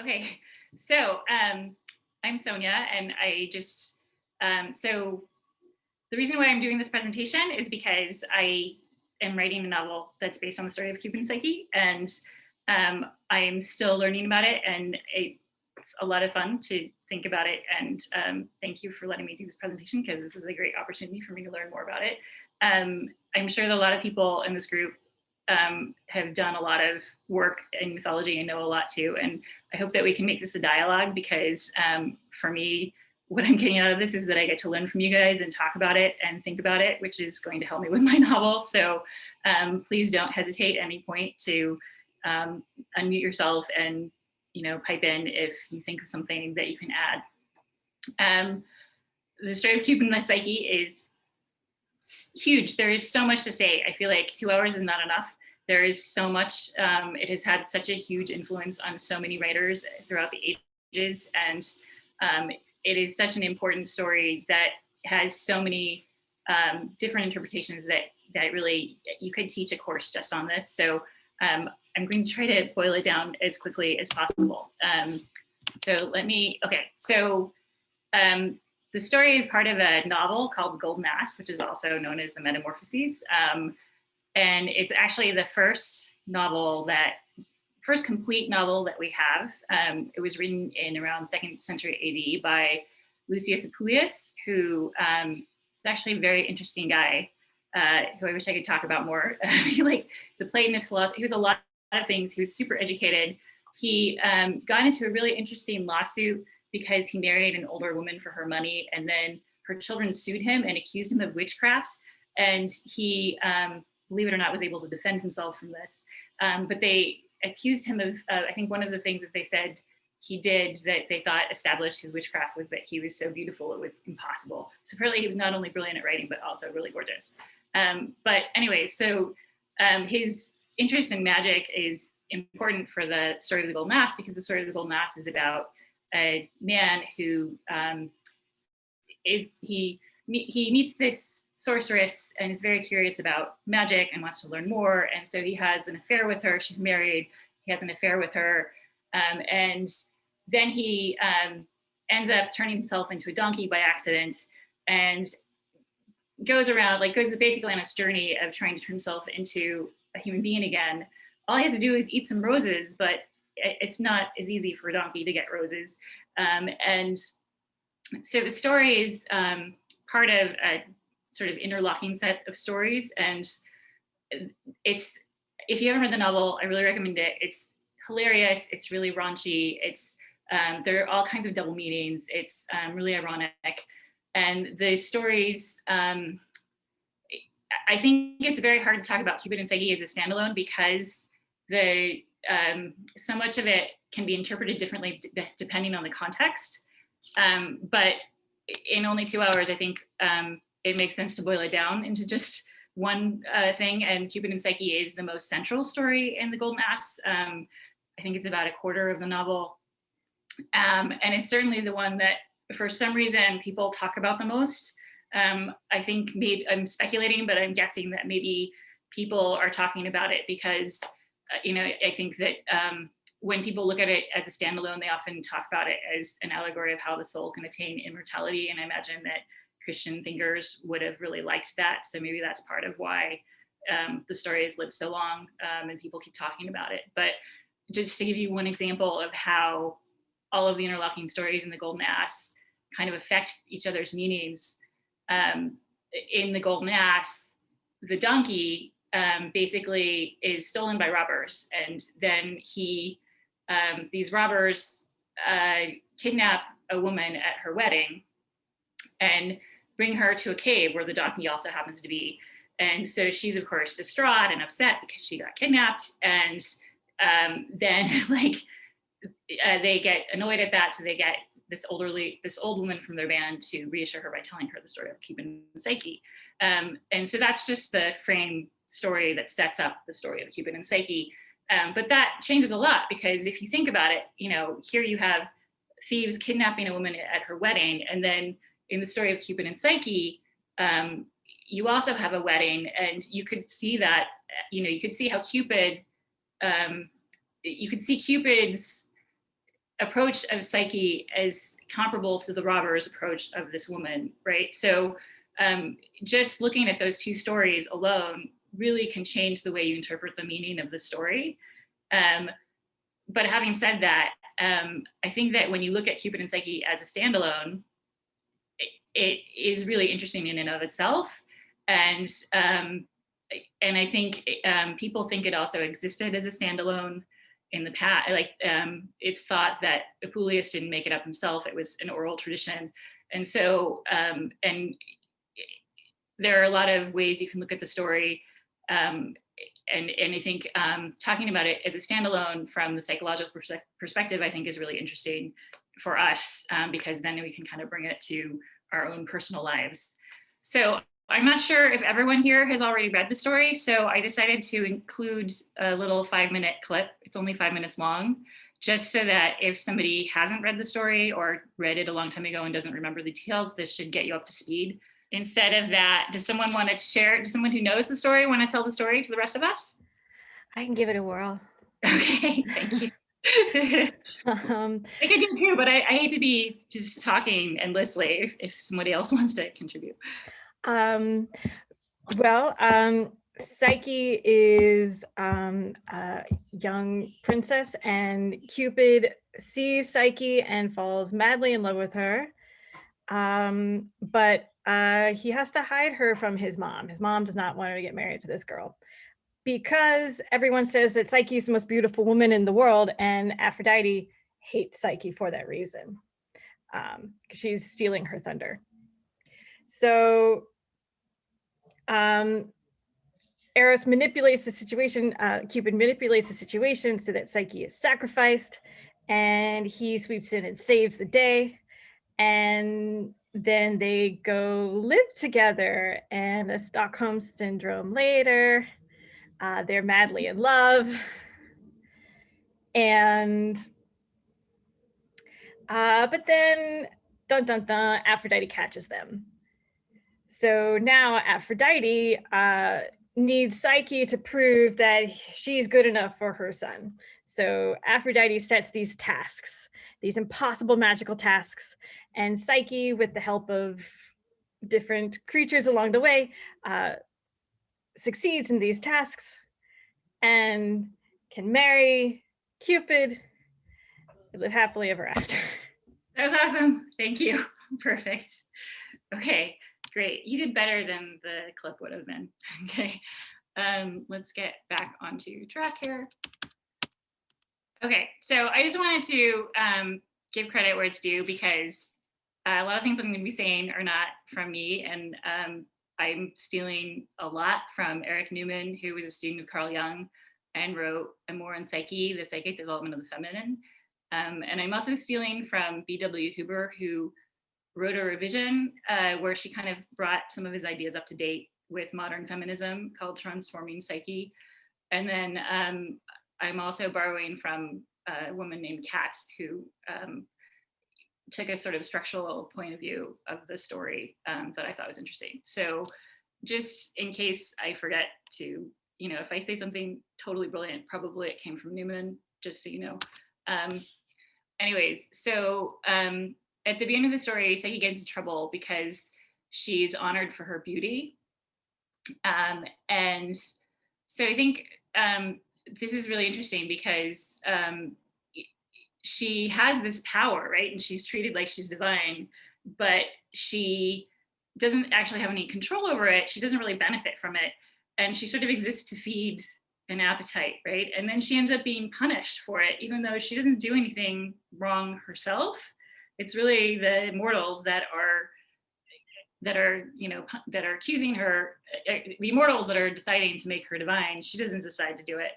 Okay, so I'm Sonja, and I just, so the reason why I'm doing this presentation is because I am writing a novel that's based on the story of Cupid and Psyche, and I'm still learning about it, and it's a lot of fun to think about it, and thank you for letting me do this presentation, because this is a great opportunity for me to learn more about it. I'm sure that a lot of people in this group have done a lot of work in mythology and know a lot too. And I hope that we can make this a dialogue, because for me, what I'm getting out of this is that I get to learn from you guys and talk about it and think about it, which is going to help me with my novel. So please don't hesitate at any point to unmute yourself and pipe in if you think of something that you can add. The story of Cupid and Psyche is huge. There is so much to say. I feel like 2 hours is not enough. There is so much. It has had such a huge influence on so many writers throughout the ages, and it is such an important story that has so many different interpretations that really you could teach a course just on this. So I'm going to try to boil it down as quickly as possible. The story is part of a novel called The Golden Ass, which is also known as The Metamorphoses. And it's actually the first complete novel that we have. It was written in around 2nd century AD by Lucius Apuleius, who is actually a very interesting guy, who I wish I could talk about more. He's a Platonist philosopher. He was a lot of things. He was super educated. He got into a really interesting lawsuit because he married an older woman for her money, and then her children sued him and accused him of witchcraft. And he, believe it or not, was able to defend himself from this. But they accused him of, I think one of the things that they said he did that they thought established his witchcraft was that he was so beautiful it was impossible. So apparently he was not only brilliant at writing, but also really gorgeous. But anyway, so his interest in magic is important for the story of the Golden Ass, because the story of the Golden Ass is about a man who he meets this sorceress and is very curious about magic and wants to learn more. And so he has an affair with her. She's married. He has an affair with her. And then he ends up turning himself into a donkey by accident and goes basically on this journey of trying to turn himself into a human being again. All he has to do is eat some roses, but it's not as easy for a donkey to get roses. And so the story is part of a sort of interlocking set of stories. And if you haven't read the novel, I really recommend it. It's hilarious. It's really raunchy. There are all kinds of double meanings. It's really ironic. And the stories, I think it's very hard to talk about Cupid and Psyche as a standalone, because so much of it can be interpreted differently depending on the context. But in only 2 hours, I think it makes sense to boil it down into just one thing. And Cupid and Psyche is the most central story in The Golden Ass. I think it's about a quarter of the novel. And it's certainly the one that, for some reason, people talk about the most. I think maybe I'm speculating, but I'm guessing that maybe people are talking about it because I think that when people look at it as a standalone, they often talk about it as an allegory of how the soul can attain immortality. And I imagine that Christian thinkers would have really liked that. So maybe that's part of why the story has lived so long and people keep talking about it. But just to give you one example of how all of the interlocking stories in The Golden Ass kind of affect each other's meanings. In The Golden Ass, the donkey basically is stolen by robbers, and then these robbers kidnap a woman at her wedding and bring her to a cave where the donkey also happens to be. And so she's of course distraught and upset because she got kidnapped, and then they get annoyed at that, so they get this old woman from their band to reassure her by telling her the story of Cupid and Psyche. And so that's just the frame story that sets up the story of Cupid and Psyche. But that changes a lot, because if you think about it, here you have thieves kidnapping a woman at her wedding, and then in the story of Cupid and Psyche, you also have a wedding, and you could see that, you could see how you could see Cupid's approach of Psyche as comparable to the robber's approach of this woman, right? So just looking at those two stories alone really can change the way you interpret the meaning of the story. But having said that, I think that when you look at Cupid and Psyche as a standalone, it is really interesting in and of itself. And I think people think it also existed as a standalone in the past. Like it's thought that Apuleius didn't make it up himself. It was an oral tradition. And so, and there are a lot of ways you can look at the story. And I think talking about it as a standalone from the psychological perspective, I think is really interesting for us because then we can kind of bring it to our own personal lives. So I'm not sure if everyone here has already read the story, so I decided to include a little 5-minute clip. It's only 5 minutes long, just so that if somebody hasn't read the story or read it a long time ago and doesn't remember the details, this should get you up to speed. Instead of that, does someone want to share? Does someone who knows the story want to tell the story to the rest of us? I can give it a whirl. Okay, thank you. I could do too, but I hate to be just talking endlessly if somebody else wants to contribute. Psyche is a young princess, and Cupid sees Psyche and falls madly in love with her. But he has to hide her from his mom. His mom does not want her to get married to this girl because everyone says that Psyche is the most beautiful woman in the world, and Aphrodite hates Psyche for that reason, because she's stealing her thunder. So Eros manipulates the situation, Cupid manipulates the situation so that Psyche is sacrificed, and he sweeps in and saves the day. And then they go live together, and a Stockholm syndrome later, they're madly in love. And, but then, dun dun dun, Aphrodite catches them. So now Aphrodite needs Psyche to prove that she's good enough for her son. So Aphrodite sets these tasks, these impossible magical tasks, and Psyche, with the help of different creatures along the way, succeeds in these tasks and can marry Cupid and live happily ever after. That was awesome. Thank you. Perfect. Okay, great. You did better than the clip would have been. Okay, let's get back onto track here. Okay, so I just wanted to give credit where it's due because a lot of things I'm going to be saying are not from me, and I'm stealing a lot from Erich Neumann, who was a student of Carl Jung and wrote Amour and Psyche, the psychic development of the feminine. And I'm also stealing from B.W. Huber, who wrote a revision where she kind of brought some of his ideas up to date with modern feminism called Transforming Psyche. And then I'm also borrowing from a woman named Katz, who took a sort of structural point of view of the story that I thought was interesting. So just in case I forget to, if I say something totally brilliant, probably it came from Neumann, just so you know. Anyways, so at the beginning of the story, Psyche gets in trouble because she's honored for her beauty. And so I think this is really interesting because she has this power, right? And she's treated like she's divine, but she doesn't actually have any control over it. She doesn't really benefit from it. And she sort of exists to feed an appetite, right? And then she ends up being punished for it, even though she doesn't do anything wrong herself. It's really the mortals that are accusing her, the immortals that are deciding to make her divine. She doesn't decide to do it.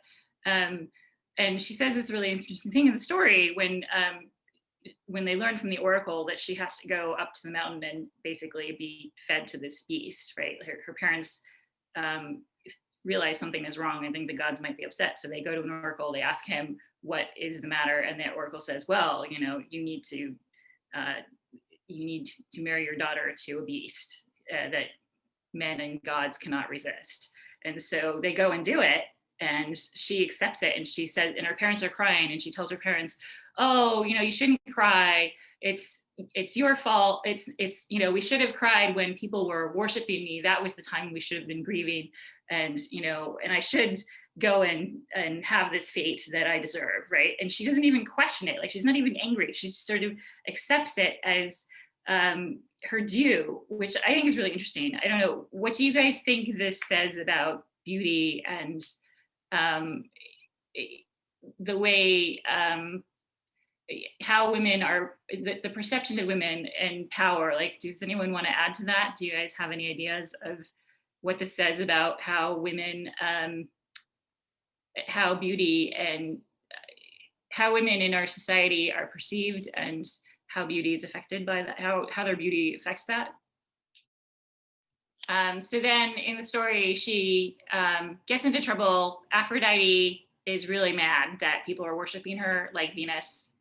And she says this really interesting thing in the story when they learn from the oracle that she has to go up to the mountain and basically be fed to this beast, right? Her parents realize something is wrong and think the gods might be upset. So they go to an oracle, they ask him, what is the matter? And the oracle says, well, you need to marry your daughter to a beast that men and gods cannot resist. And so they go and do it, and she accepts it. And she says, and her parents are crying, and she tells her parents, oh, you know, you shouldn't cry. It's your fault. It's, you know, we should have cried when people were worshiping me. That was the time we should have been grieving. And, you know, and I should go and have this fate that I deserve, right? And she doesn't even question it. Like, she's not even angry. She sort of accepts it as her due, which I think is really interesting. I don't know, what do you guys think this says about beauty and the way how women are, the perception of women and power? Like, does anyone want to add to that? Do you guys have any ideas of what this says about how women, how beauty and how women in our society are perceived, and how beauty is affected by that, how their beauty affects that? So then in the story, she gets into trouble. Aphrodite is really mad that people are worshiping her like Venus.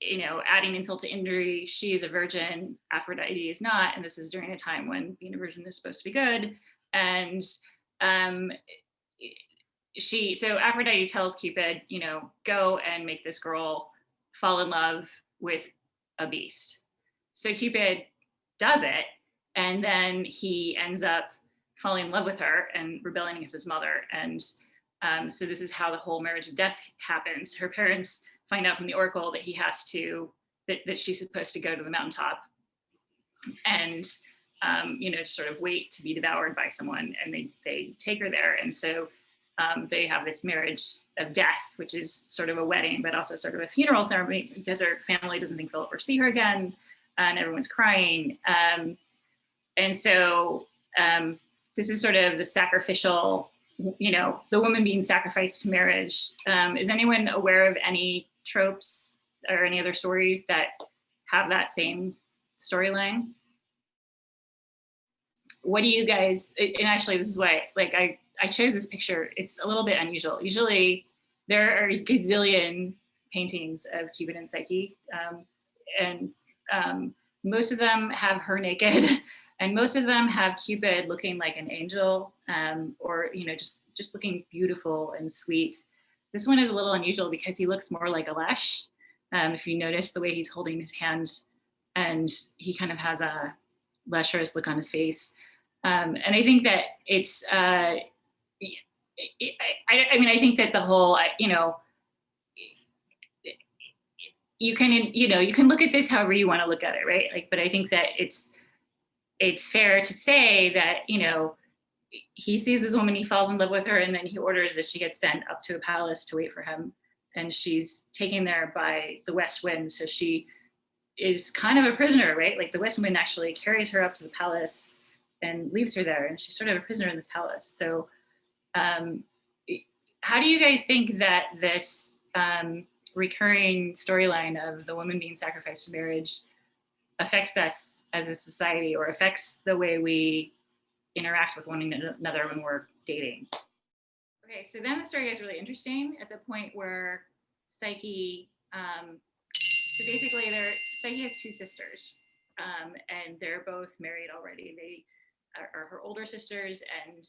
You know, adding insult to injury, she is a virgin, Aphrodite is not, and this is during a time when being a virgin is supposed to be good. And so Aphrodite tells Cupid, you know, go and make this girl fall in love with a beast. So Cupid does it, and then he ends up falling in love with her and rebelling against his mother. And so this is how the whole marriage of death happens. Her parents find out from the oracle that he has to, that she's supposed to go to the mountaintop and, you know, sort of wait to be devoured by someone, and they take her there. And so they have this marriage of death, which is sort of a wedding, but also sort of a funeral ceremony, because her family doesn't think they'll ever see her again, and everyone's crying. And so this is sort of the sacrificial, you know, the woman being sacrificed to marriage. Is anyone aware of any tropes or any other stories that have that same storyline? What do you guys, and actually this is why, like, I chose this picture. It's a little bit unusual. Usually there are a gazillion paintings of Cupid and Psyche, and most of them have her naked, and most of them have Cupid looking like an angel, or, you know, just looking beautiful and sweet. This one is a little unusual because he looks more like a lesh. If you notice the way he's holding his hands, and he kind of has a lecherous look on his face. And I think that it's, I mean, I think that the whole, you know, you can, you know, you can look at this however you want to look at it, right? Like, but I think that it's fair to say that, you know, he sees this woman, he falls in love with her, and then he orders that she gets sent up to a palace to wait for him. And she's taken there by the west wind. So she is kind of a prisoner, right? Like, the west wind actually carries her up to the palace and leaves her there. And she's sort of a prisoner in this palace. So how do you guys think that this recurring storyline of the woman being sacrificed to marriage affects us as a society, or affects the way we interact with one another when we're dating? Okay, so then the story gets really interesting at the point where Psyche, so basically Psyche has two sisters, and they're both married already. They are her older sisters, and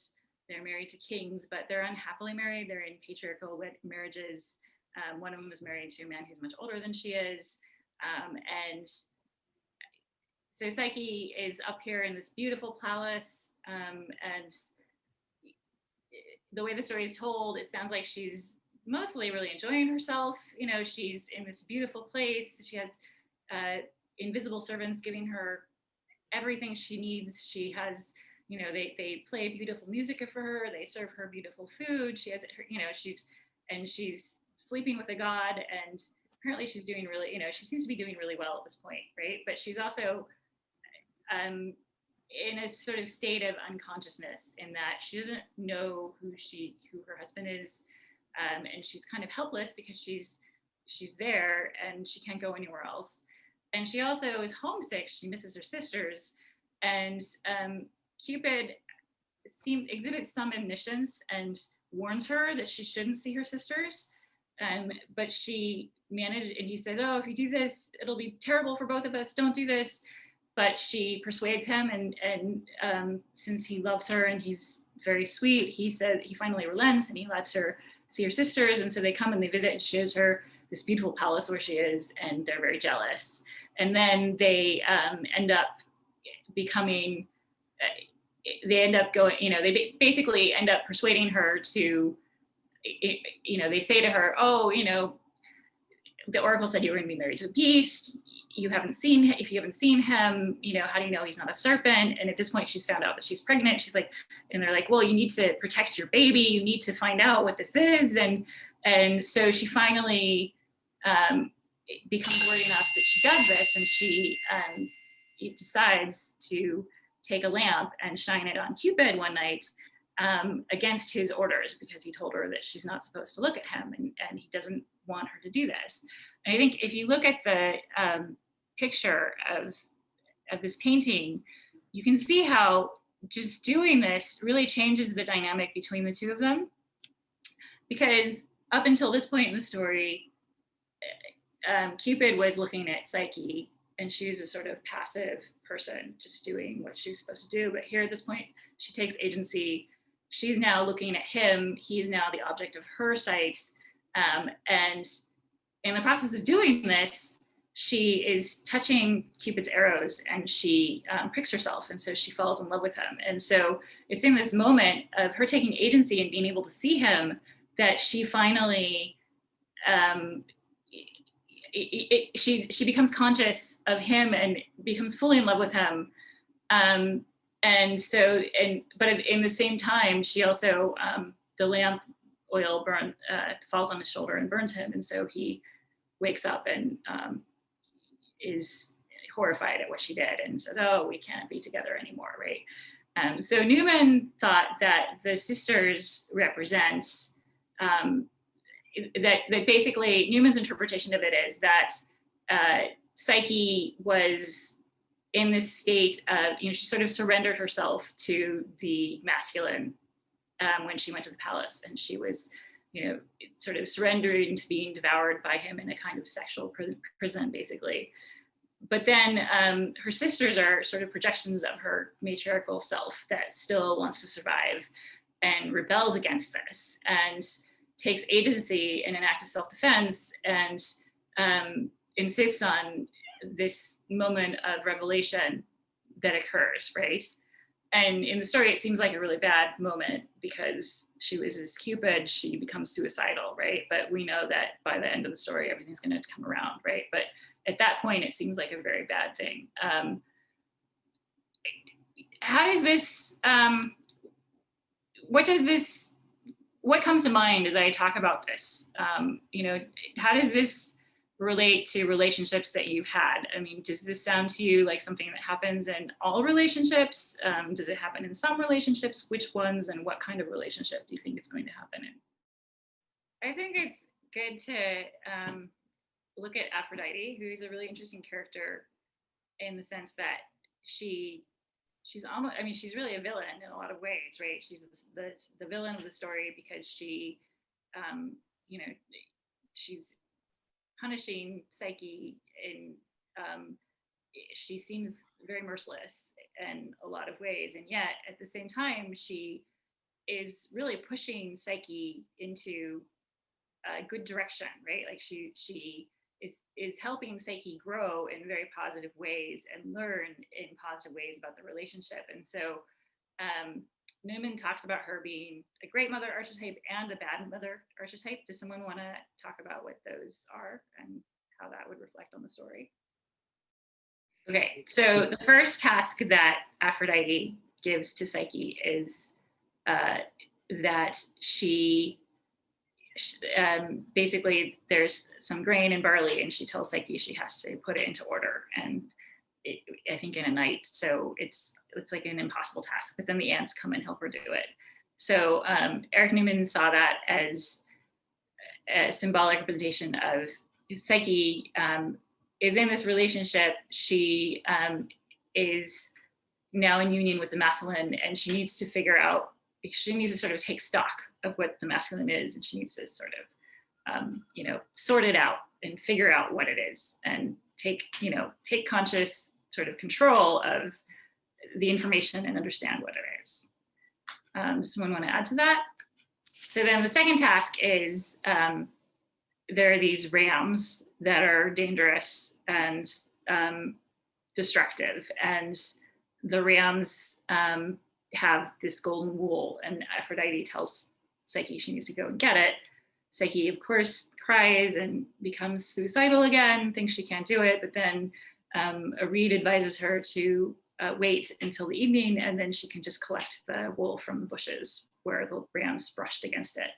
they're married to kings, but they're unhappily married. They're in patriarchal marriages. One of them is married to a man who's much older than she is. And so Psyche is up here in this beautiful palace, and the way the story is told, it sounds like she's mostly really enjoying herself. You know, she's in this beautiful place. She has invisible servants giving her everything she needs. She has, you know, they play beautiful music for her. They serve her beautiful food. She has, you know, she's sleeping with a god, and apparently she's doing really, you know, she seems to be doing really well at this point, right? But she's also in a sort of state of unconsciousness, in that she doesn't know who her husband is, and she's kind of helpless because she's there and she can't go anywhere else. And she also is homesick. She misses her sisters, and Cupid exhibits some omniscience and warns her that she shouldn't see her sisters, but she managed, and he says, oh, if you do this, it'll be terrible for both of us, don't do this. But she persuades him, and since he loves her and he's very sweet, he finally relents, and he lets her see her sisters. And so they come and they visit, and shows her this beautiful palace where she is, and they're very jealous. And then they end up becoming, they end up going, they basically end up persuading her to, they say to her, oh, the oracle said you were going to be married to a beast. If you haven't seen him, how do you know he's not a serpent? And at this point, she's found out that she's pregnant. She's like, and they're like, well, you need to protect your baby. You need to find out what this is. And so she finally becomes worried enough that she does this, and she decides to take a lamp and shine it on Cupid one night against his orders, because he told her that she's not supposed to look at him, and he doesn't want her to do this. And I think if you look at the picture of this painting, you can see how just doing this really changes the dynamic between the two of them. Because up until this point in the story, Cupid was looking at Psyche, and she was a sort of passive person, just doing what she was supposed to do. But here at this point, she takes agency. She's now looking at him. He's now the object of her sight. And in the process of doing this, she is touching Cupid's arrows, and she pricks herself. And so she falls in love with him. And so it's in this moment of her taking agency and being able to see him that she finally, she becomes conscious of him and becomes fully in love with him. But in the same time, she also, the lamp oil falls on his shoulder and burns him. And so he wakes up and is horrified at what she did and says, oh, we can't be together anymore, right? So Neumann thought that the sisters represent, that basically Neumann's interpretation of it is that Psyche was in this state of, she sort of surrendered herself to the masculine when she went to the palace, and she was, sort of surrendering to being devoured by him in a kind of sexual prison, basically. But then her sisters are sort of projections of her matriarchal self that still wants to survive and rebels against this and takes agency in an act of self-defense and insists on this moment of revelation that occurs, right? And in the story, it seems like a really bad moment because she loses Cupid, she becomes suicidal, right? But we know that by the end of the story, everything's going to come around, right? But at that point, it seems like a very bad thing. How does this, what comes to mind as I talk about this? How does this relate to relationships that you've had? I mean, does this sound to you like something that happens in all relationships? Does it happen in some relationships? Which ones, and what kind of relationship do you think it's going to happen in? I think it's good to look at Aphrodite, who's a really interesting character in the sense that she's almost, she's really a villain in a lot of ways, right? She's the villain of the story because she, she's punishing Psyche, and she seems very merciless in a lot of ways, and yet at the same time she is really pushing Psyche into a good direction, right? Like she is helping Psyche grow in very positive ways and learn in positive ways about the relationship. And so Neumann talks about her being a great mother archetype and a bad mother archetype. Does someone want to talk about what those are and how that would reflect on the story? Okay, so the first task that Aphrodite gives to Psyche is that she basically there's some grain and barley, and she tells Psyche she has to put it into order, and I think in a night. So it's like an impossible task, but then the ants come and help her do it. So Erich Neumann saw that as a symbolic representation of Psyche is in this relationship. She is now in union with the masculine, and she needs to sort of take stock of what the masculine is, and she needs to sort of, sort it out and figure out what it is, and take conscious sort of control of the information and understand what it is. Does someone want to add to that? So then the second task is there are these rams that are dangerous and destructive, and the rams have this golden wool, and Aphrodite tells Psyche she needs to go and get it. Psyche, of course, cries and becomes suicidal again, thinks she can't do it, but then a reed advises her to wait until the evening, and then she can just collect the wool from the bushes where the rams brushed against it.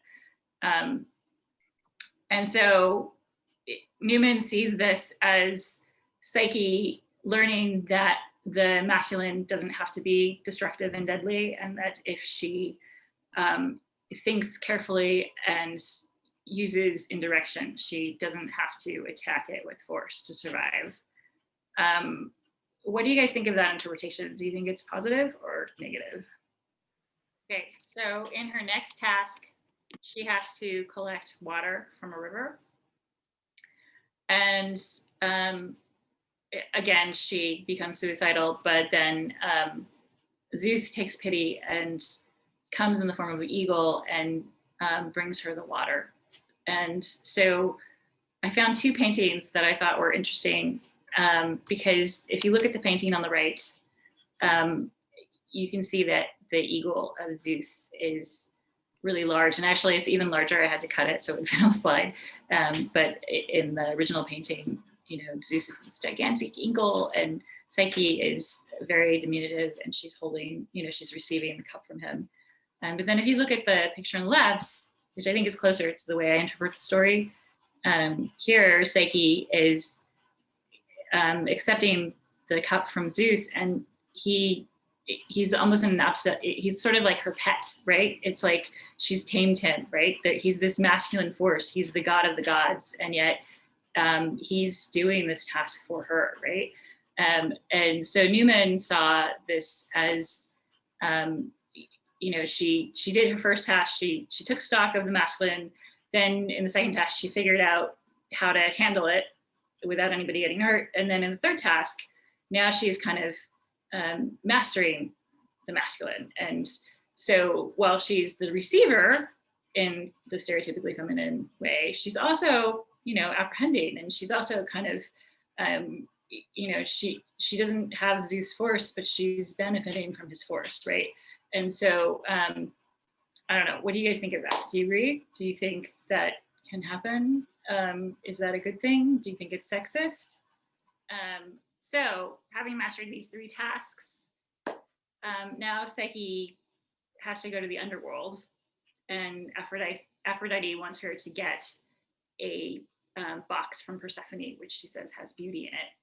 And so Neumann sees this as Psyche learning that the masculine doesn't have to be destructive and deadly, and that if she thinks carefully and uses indirection, she doesn't have to attack it with force to survive. What do you guys think of that interpretation? Do you think it's positive or negative? Okay, so in her next task, she has to collect water from a river. And again, she becomes suicidal, but then Zeus takes pity and comes in the form of an eagle and brings her the water. And so I found two paintings that I thought were interesting, because if you look at the painting on the right, you can see that the eagle of Zeus is really large, and actually it's even larger. I had to cut it so it would fit on the slide. But in the original painting, Zeus is this gigantic eagle, and Psyche is very diminutive, and she's holding, she's receiving the cup from him. But then if you look at the picture on the left, which I think is closer to the way I interpret the story, here Psyche is accepting the cup from Zeus, and he's almost an upset. He's sort of like her pet, right? It's like she's tamed him, right? That he's this masculine force. He's the god of the gods, and yet he's doing this task for her, right? And so Neumann saw this as, she did her first task. She took stock of the masculine. Then in the second task, she figured out how to handle it without anybody getting hurt. And then in the third task, now she's kind of mastering the masculine. And so while she's the receiver in the stereotypically feminine way, she's also, apprehending, and she's also kind of, she doesn't have Zeus' force, but she's benefiting from his force, right? And so, I don't know, what do you guys think of that? Do you agree? Do you think that can happen? Is that a good thing? Do you think it's sexist? So having mastered these three tasks, now Psyche has to go to the underworld, and Aphrodite wants her to get a box from Persephone, which she says has beauty in it.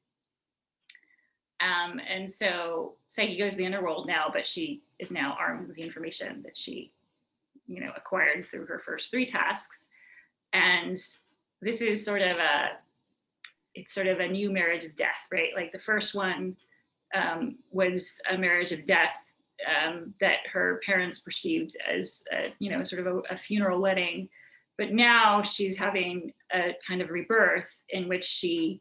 And so Psyche goes to the underworld now, but she is now armed with the information that she, acquired through her first three tasks. And this is sort of a new marriage of death, right? Like the first one was a marriage of death that her parents perceived as, sort of a funeral wedding. But now she's having a kind of rebirth in which she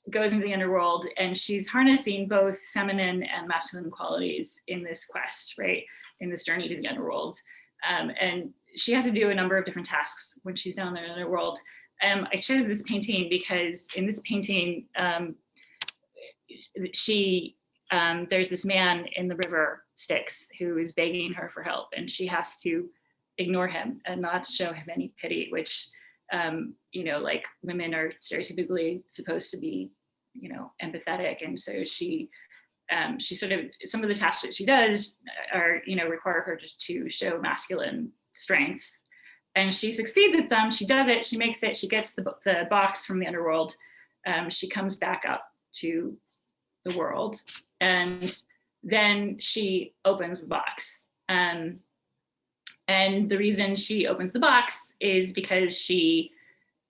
goes into the underworld, and she's harnessing both feminine and masculine qualities in this quest, right? In this journey to the underworld. And she has to do a number of different tasks when she's down there in the underworld. I chose this painting because in this painting, there's this man in the river Styx who is begging her for help, and she has to ignore him and not show him any pity, which, like women are stereotypically supposed to be, empathetic. And so she sort of, some of the tasks that she does are, require her to show masculine strengths. And she succeeds at them. She does it. She makes it. She gets the box from the underworld. She comes back up to the world, and then she opens the box. And the reason she opens the box is because she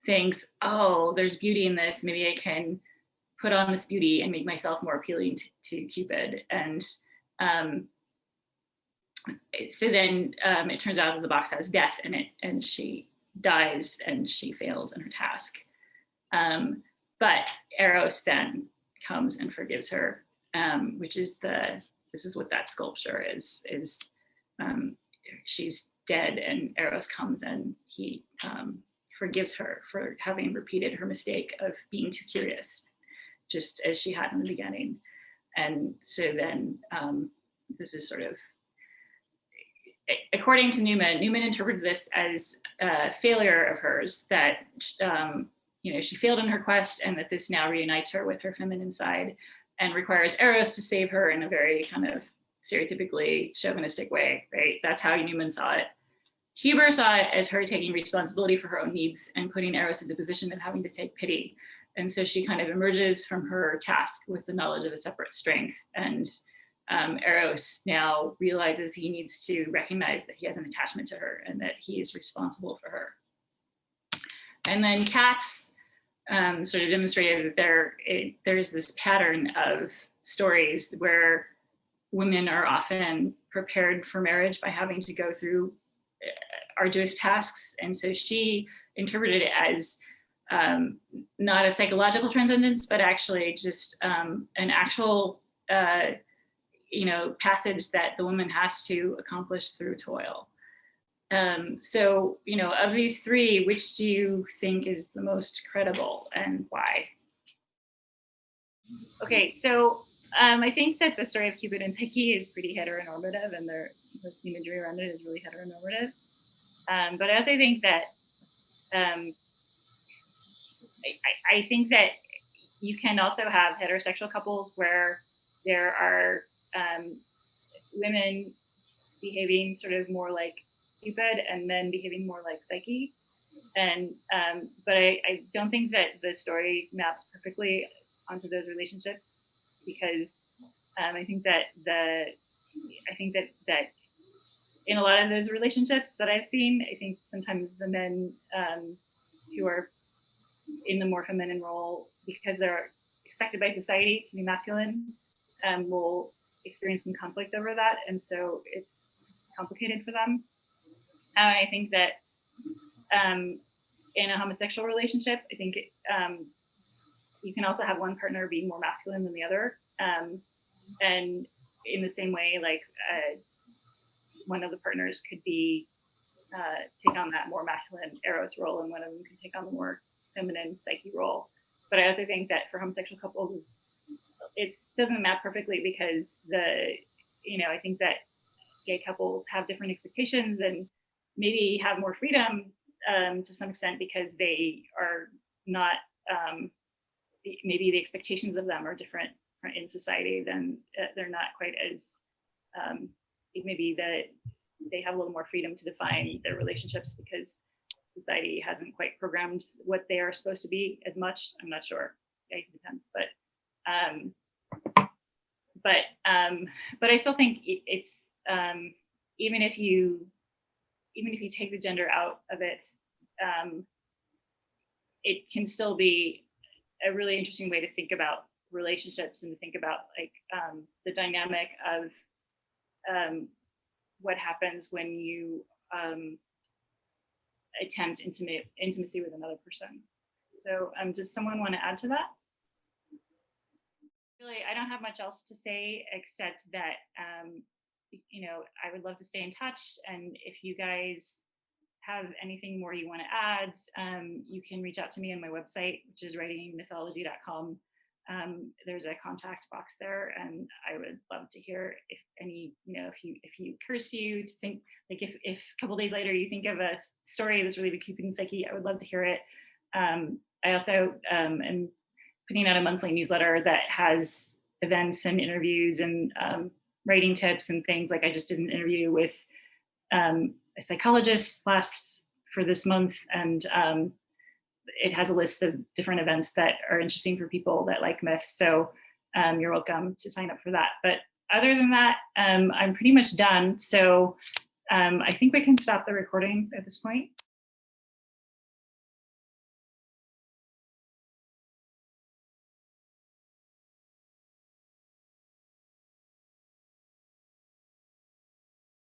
thinks, oh, there's beauty in this. Maybe I can put on this beauty and make myself more appealing to Cupid. And so then it turns out that the box has death in it, and she dies and she fails in her task. But Eros then comes and forgives her, which is this is what that sculpture is she's dead, and Eros comes and he forgives her for having repeated her mistake of being too curious, just as she had in the beginning. And so then this is sort of, according to Neumann interpreted this as a failure of hers, that she failed in her quest, and that this now reunites her with her feminine side and requires Eros to save her in a very kind of stereotypically chauvinistic way, right? That's how Neumann saw it. Huber saw it as her taking responsibility for her own needs and putting Eros in the position of having to take pity. And so she kind of emerges from her task with the knowledge of a separate strength. And Eros now realizes he needs to recognize that he has an attachment to her and that he is responsible for her. And then Katz sort of demonstrated that there's this pattern of stories where women are often prepared for marriage by having to go through arduous tasks. And so she interpreted it as not a psychological transcendence, but actually just an actual passage that the woman has to accomplish through toil. So, of these three, which do you think is the most credible and why? Okay, so I think that the story of Cupid and Psyche is pretty heteronormative, and the imagery around it is really heteronormative. But I also think that I think that you can also have heterosexual couples where there are women behaving sort of more like Cupid and men behaving more like Psyche. And but I don't think that the story maps perfectly onto those relationships, because I think that in a lot of those relationships that I've seen, I think sometimes the men who are in the more feminine role, because they're expected by society to be masculine, will experience some conflict over that, and so it's complicated for them. And I think that in a homosexual relationship, I think you can also have one partner be more masculine than the other, and in the same way, like one of the partners could be take on that more masculine Eros role, and one of them can take on the more feminine Psyche role. But I also think that for homosexual couples, it doesn't map perfectly, because I think that gay couples have different expectations and maybe have more freedom to some extent, because they are not, maybe the expectations of them are different in society, than they're not quite as, maybe that they have a little more freedom to define their relationships because society hasn't quite programmed what they are supposed to be as much. I'm not sure. I guess it depends, but I still think it's even if you take the gender out of it, it can still be a really interesting way to think about relationships and to think about like the dynamic of what happens when you attempt intimacy with another person. So does someone want to add to that? Really, I don't have much else to say except that I would love to stay in touch, and if you guys have anything more you want to add, you can reach out to me on my website, which is writingmythology.com. There's a contact box there, and I would love to hear if any, if you occurs to you to think, like if a couple days later you think of a story that's related to Cupid and Psyche, I would love to hear it. I also am putting out a monthly newsletter that has events and interviews and writing tips and things. Like I just did an interview with a psychologist for this month, and it has a list of different events that are interesting for people that like myth. So you're welcome to sign up for that. But other than that, I'm pretty much done. So I think we can stop the recording at this point.